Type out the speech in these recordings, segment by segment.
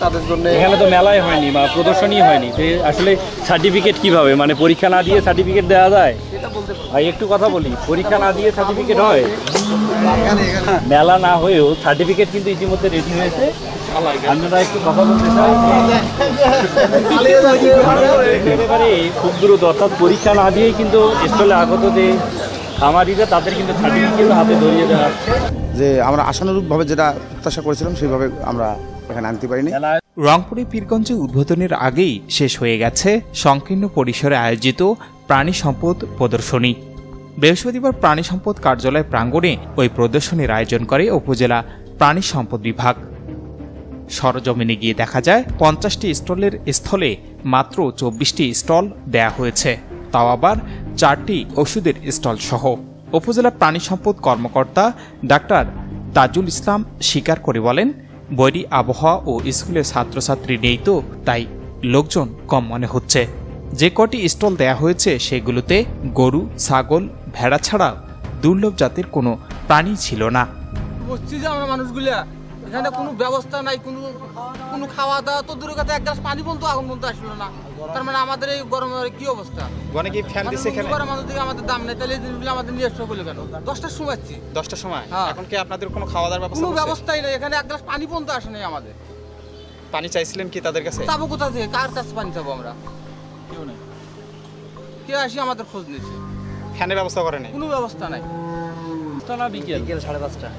তাদের জন্য এখানে তো মেলায় হয়নি বা প্রদর্শনী হয়নি, আসলে সার্টিফিকেট কিভাবে, মানে পরীক্ষা না দিয়ে সার্টিফিকেট দেওয়া যায়? ভাই একটু কথা বলি, পরীক্ষা না দিয়ে সার্টিফিকেট হয়? মেলা না হয়েও সার্টিফিকেট কিন্তু ইতিমধ্যে রেডি হয়েছে। আপনারা একটু কথা বলতে চাই, একেবারে খুব দ্রুত, অর্থাৎ পরীক্ষা না দিয়েই কিন্তু স্টলে আগত যে খামারিরা তাদের কিন্তু সার্টিফিকেট হাতে ধরিয়ে দেওয়া হচ্ছে। যে আমরা আশানুরূপভাবে যেটা প্রত্যাশা করেছিলাম সেইভাবে আমরা এখানে আনতে পারিনি। রংপুরে পীরগঞ্জে উদ্বোধনের আগেই শেষ হয়ে গেছে সংকীর্ণ পরিসরে আয়োজিত প্রাণী সম্পদ প্রদর্শনী। বৃহস্পতিবার প্রাণী সম্পদ কার্যালয় প্রাঙ্গণে ওই প্রদর্শনীর আয়োজন করে উপজেলা প্রাণী সম্পদ বিভাগ। সরজমিনে গিয়ে দেখা যায় 50টি স্টলের স্থলে মাত্র 24টি স্টল দেয়া হয়েছে, তাও আবার 4টি ওষুধের স্টল সহ। উপজেলা প্রাণী সম্পদ কর্মকর্তা ডাক্তার তাজুল ইসলাম স্বীকার করে বলেন, বৈরী আবহাওয়া ও স্কুলের ছাত্রছাত্রী নেই, তো তাই লোকজন কম মনে হচ্ছে। যে কটি স্টল দেয়া হয়েছে সেগুলোতে গরু, ছাগল, ভেড়া ছাড়া দুর্লভ জাতের কোনো প্রাণী ছিল না। বুঝছি যে আমরা মানুষগুলা এখানে কোনো ব্যবস্থা নাই, কোনো খাওয়া দাওয়া তো দূরের কথা, এক গ্লাস পানি বলতো এখন পর্যন্ত আসলো না। তার মানে আমাদের এই গরমের কি অবস্থা? অনেকে ফ্যান দিছে এখানে, আমাদের দিকে আমাদের দাম নেই, তাহলে এই জিনিসগুলো আমাদের নিয়ে আসতে বলে কেন? 10টার সময় আসছি। 10টার সময় এখন কি আপনাদের কোনো খাওয়া দাওয়ার ব্যবস্থা? কোনো ব্যবস্থাই নেই, এখানে এক গ্লাস পানি পর্যন্ত আসে নাই আমাদের। পানি চাইছিলেন কি তাদের কাছে? যাবো কোথা থেকে, কার কাছে পানি চাবো আমরা? কেউ নেই, কে আসি আমাদের খোঁজ নিচ্ছে? ফ্যানের ব্যবস্থা করে নাই, কোনো ব্যবস্থা নাই। বিকেল 5:30।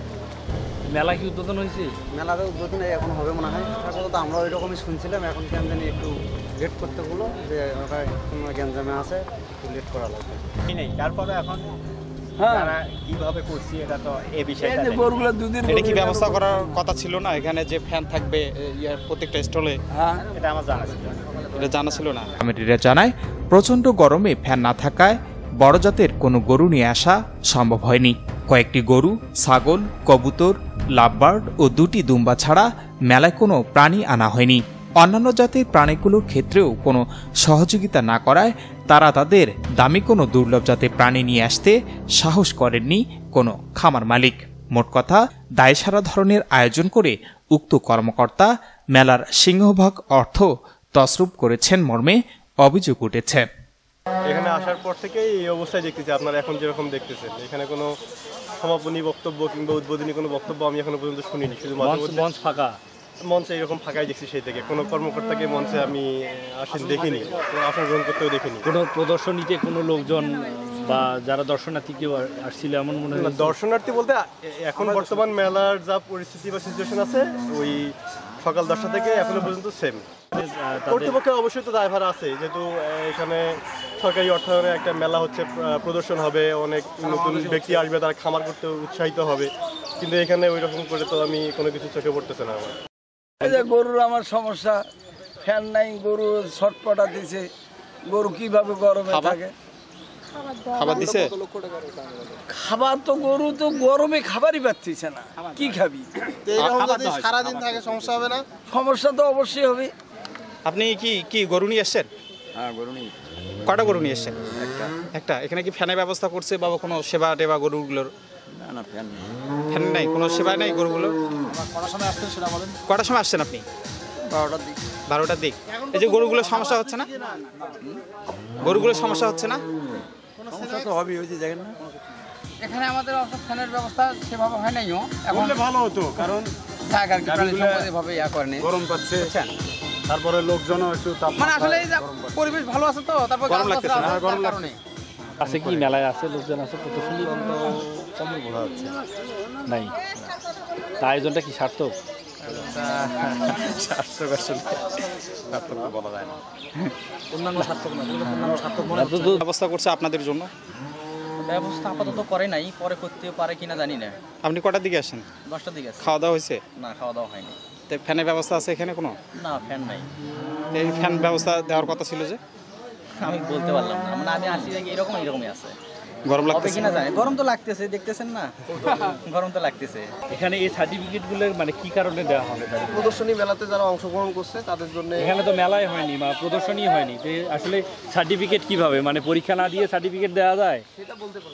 মেলা কি উদ্বোধন হয়েছে? মেলাতে উদ্বোধন এখন হবে মনে হয়। তো আমরা ওই রকমই শুনছিলাম, এখন কেন জানি একটু লেট করতে বললো যে কোনো গ্যাঞ্জামে আছে, একটু লেট করা লাগবে। তারপরে এখন কিভাবে করছি এটা তো এই বিষয়টা এটা কি ব্যবস্থা করার কথা ছিল না? এখানে যে ফ্যান থাকবে প্রত্যেকটা স্টলে, এটা আমার জানা ছিল, এটা জানা ছিল না। কমিটিরা জানায়, প্রচণ্ড গরমে ফ্যান না থাকায় বড় জাতের কোনো গরু নিয়ে আসা সম্ভব হয়নি। কয়েকটি গরু, ছাগল, কবুতর, লাভবার্ড ও 2টি দুম্বা ছাড়া মেলায় কোনো প্রাণী আনা হয়নি। অন্যান্য জাতের প্রাণীগুলোর ক্ষেত্রেও কোনো সহযোগিতা না করায় তারা তাদের দামি কোনো দুর্লভ জাতের প্রাণী নিয়ে আসতে সাহস করেননি কোনো খামার মালিক। মোট কথা, দায়সারা ধরনের আয়োজন করে উক্ত কর্মকর্তা মেলার সিংহভাগ অর্থ তছরূপ করেছেন মর্মে অভিযোগ উঠেছে। এখানে আসার পর থেকে এই অবস্থায় দেখতেছি আপনারা এখন যেরকম দেখতেছেন, এখানে কোনো সমাপনী বক্তব্য কিংবা উদ্বোধনী কোনো বক্তব্য আমি এখনো পর্যন্ত শুনিনি। শুধু মঞ্চ ফাঁকা, মঞ্চে এরকম ফাঁকাই দেখছি সেই থেকে। কোনো কর্মকর্তাকে মঞ্চে আমি দেখিনি, আসন গ্রহণ করতেও দেখিনি। কোনো প্রদর্শনীতে কোনো লোকজন বা যারা দর্শনার্থী কেউ আসছিল এমন মনে হয়? দর্শনার্থী বলতে এখন বর্তমান মেলার যা পরিস্থিতি বা সিচুয়েশন আছে, ওই সকাল 10টা থেকে এখনো পর্যন্ত সেম। কর্তৃপক্ষের অবশ্যই তো দায়ভার আছে, যেহেতু এখানে সরকারি অর্থায়নে একটা মেলা হচ্ছে, প্রদর্শন হবে, অনেক নতুন ব্যক্তি আসবে, তারা খামার করতে উৎসাহিত হবে, কিন্তু এখানে ওই রকম করে তো আমি কোনো কিছু চোখে পড়তেছে না আমার। এই যে গরুর আমার সমস্যা, ফ্যান নাই, গরু ছটপটা দিছে, গরু কিভাবে গরমে থাকে? খাবার দিছে? খাবার তো গরু তো গরমে খাবারই পাচ্ছিছে না, কি খাবি? সারাদিন থাকে সমস্যা হবে না? সমস্যা তো অবশ্যই হবে। আপনি কি গরু নিয়ে এসছেন? হ্যাঁ, গরু নিয়ে। কটা গরু নিয়ে এসছেন? একটা। এখানে কি ফ্যানের ব্যবস্থা করছে বা কোনো সেবা টেবা গরুগুলোর? না, ফ্যান নেই। ফ্যান নাই, কোনো সেবা নাই গরুগুলোর? কটার সময় আসছেন সেটা বলেন? কটার সময় আসছেন আপনি? 12টার দিক। 12টার দিক। এই যে গরুগুলোর সমস্যা হচ্ছে না? গরুগুলোর সমস্যা হচ্ছে না? সমস্যা তো হবেই, ওই যে দেখেন না। এখানে আমাদের অত ফ্যানের ব্যবস্থা সেভাবে হয় নাইও। এখন ভালো হতো, কারণ জায়গার এভাবে ইয়া করেনি, গরম পাচ্ছে, তারপরে লোকজনও একটু মানে আসলে এই যে পরিবেশ ভালো আছে তো, তারপর গরম লাগতেছে না? গরম কারণে আছে কি মেলায় আছে লোকজন আছে প্রদর্শনী কেমন বোঝা যাচ্ছে নাই? তা আয়োজনটা কি সার্থক? সার্থক আসলে সার্থক বলা যায় না। অন্যান্য সার্থক না, সার্থক ব্যবস্থা করছে আপনাদের জন্য? ব্যবস্থা আপাতত করে নাই, পরে করতে পারে কিনা জানি না। আপনি কটার দিকে আসেন? 10টার দিকে আছে। খাওয়া দাওয়া হয়েছে? না, খাওয়া দাওয়া হয়নি। তো ফ্যানের ব্যবস্থা আছে এখানে কোনো? না, ফ্যান নাই। এই ফ্যান ব্যবস্থা দেওয়ার কথা ছিল যে? আমি বলতে পারলাম না, মানে আমি আসি দেখি এরকমই আছে। গরম হবে লাগতেছে কিনা জানি। গরম তো লাগতেছে, দেখতেছেন না, গরম তো লাগতেছে। এখানে এই সার্টিফিকেটগুলোর মানে কি কারণে দেওয়া হবে? প্রদর্শনী মেলাতে যারা অংশগ্রহণ করছে তাদের জন্য। এখানে তো মেলায় হয়নি বা প্রদর্শনী হয়নি, আসলে সার্টিফিকেট কিভাবে, মানে পরীক্ষা না দিয়ে সার্টিফিকেট দেওয়া যায়?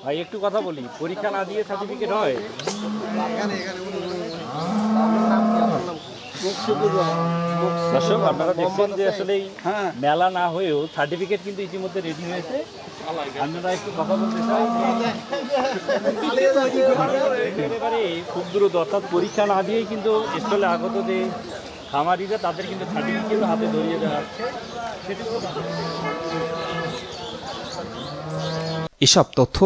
ভাই একটু কথা বলি, পরীক্ষা না দিয়ে সার্টিফিকেট হয়? দর্শক আপনারা দেখছেন যে আসলে মেলা না হয়েও সার্টিফিকেট কিন্তু ইতিমধ্যে রেডি হয়েছে। আপনারা একটু কথা বলতে চাই একেবারে খুব দ্রুত, অর্থাৎ পরীক্ষা না দিয়েই কিন্তু স্টলে আগত যে খামারিরা তাদের কিন্তু সার্টিফিকেট হাতে ধরিয়ে দেওয়া হচ্ছে। এসব তথ্য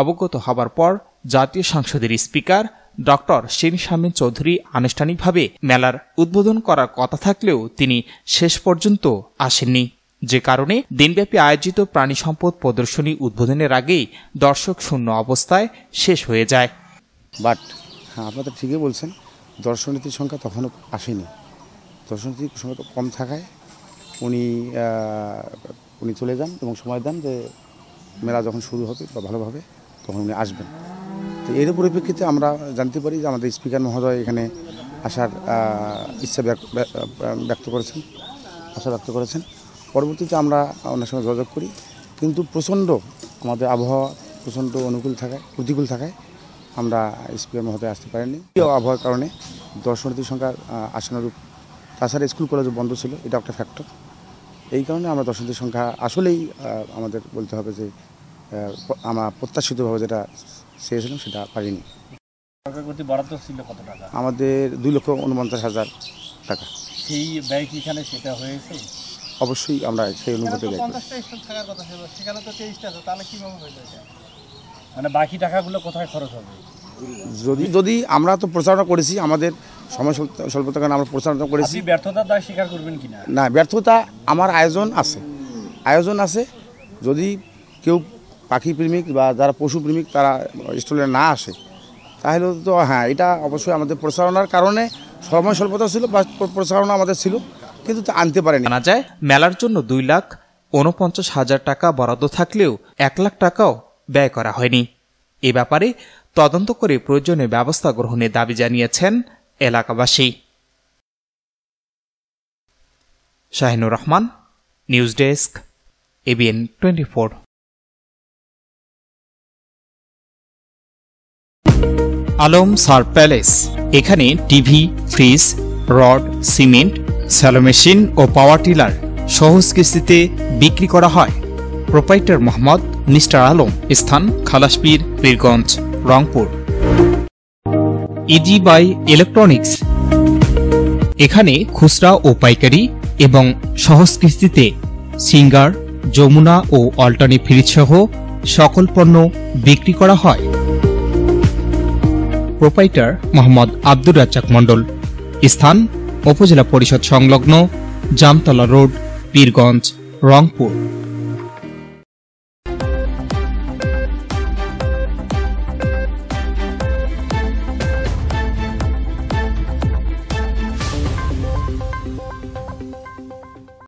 অবগত হবার পর জাতীয় সংসদের স্পিকার ডক্টর শিন শামীম চৌধুরী আনুষ্ঠানিকভাবে মেলার উদ্বোধন করার কথা থাকলেও তিনি শেষ পর্যন্ত আসেননি, যে কারণে দিনব্যাপী আয়োজিত প্রাণী সম্পদ প্রদর্শনী উদ্বোধনের আগেই দর্শক শূন্য অবস্থায় শেষ হয়ে যায়। বাট হ্যাঁ, আপনারা ঠিকই বলছেন, দর্শনার্থীর সংখ্যা তখনও আসেনি। দর্শনার্থীর সংখ্যা কম থাকায় উনি চলে যান এবং সময় দেন যে মেলা যখন শুরু হবে বা ভালোভাবে তখন উনি আসবেন। তো এর পরিপ্রেক্ষিতে আমরা জানতে পারি যে আমাদের স্পিকার মহোদয় এখানে আসার ইচ্ছা ব্যক্ত করেছেন। পরবর্তীতে আমরা ওনার সঙ্গে যোগাযোগ করি, কিন্তু আমাদের আবহাওয়া প্রচণ্ড প্রতিকূল থাকায় আমরা স্পিকার মহোদয় আসতে পারিনি। এই আবহাওয়ার কারণে দর্শনার্থীর সংখ্যা আশানুরূপ, তাছাড়া স্কুল কলেজও বন্ধ ছিল, এটা একটা ফ্যাক্টর। এই কারণে আমরা দর্শনার্থীর সংখ্যা আসলেই আমাদের বলতে হবে যে আমরা প্রত্যাশিতভাবে যেটা চেয়েছিলাম সেটা পারিনি। বরাদ্দ ছিল কত টাকা? আমাদের 2,49,000 টাকা। সেই ব্যয় কি এখানে সেটা হয়েছে? অবশ্যই আমরা সেই অনুভূতি ব্যয় করি। মানে বাকি টাকাগুলো কোথায় খরচ হবে? যদি আমরা তো প্রচারণা করেছি, আমাদের সময় স্বল্পতার কারণে আমরা প্রচারণা করেছি। আপনি ব্যর্থতার দায় স্বীকার করবেন কিনা? না, ব্যর্থতা আমার আয়োজন আছে। যদি কেউ পাখি প্রেমিক বা যারা পশু প্রেমিক তারা স্টলে না আসে, তাহলে তো হ্যাঁ, এটা অবশ্যই আমাদের প্রচারণার কারণে সময় স্বল্পতা ছিল বা প্রচারণা আমাদের ছিল, কিন্তু তা আনতে পারেনি। জানা যায় মেলার জন্য 2,49,000 টাকা বরাদ্দ থাকলেও 1 লাখ টাকাও ব্যয় করা হয়নি। এ ব্যাপারে তদন্ত করে প্রয়োজনীয় ব্যবস্থা গ্রহণের দাবি জানিয়েছেন এলাকাবাসী। Shahinur Rahman, news desk, ABN 24। Alam সার প্যালেস, এখানে TV, fridge, rod, cement, shallow machine ও পাওয়ার টিলার সহজ কিস্তিতে বিক্রি করা হয়। প্রোপাইটার মোহাম্মদ মিস্টার আলম, স্থান Khalaspir, Pirganj, Rangpur. Easy by electronics, এখানে খুচরা ও পাইকারি এবং সহজ কিস্তিতে সিঙ্গার, যমুনা ও অল্টানি ফ্রিজ সহ সকল পণ্য বিক্রি করা হয়। প্রোপাইটার মোহাম্মদ আব্দুর রাজ্জাক মণ্ডল, স্থান উপজেলা পরিষদ সংলগ্ন, জামতলা রোড, পীরগঞ্জ, রংপুর।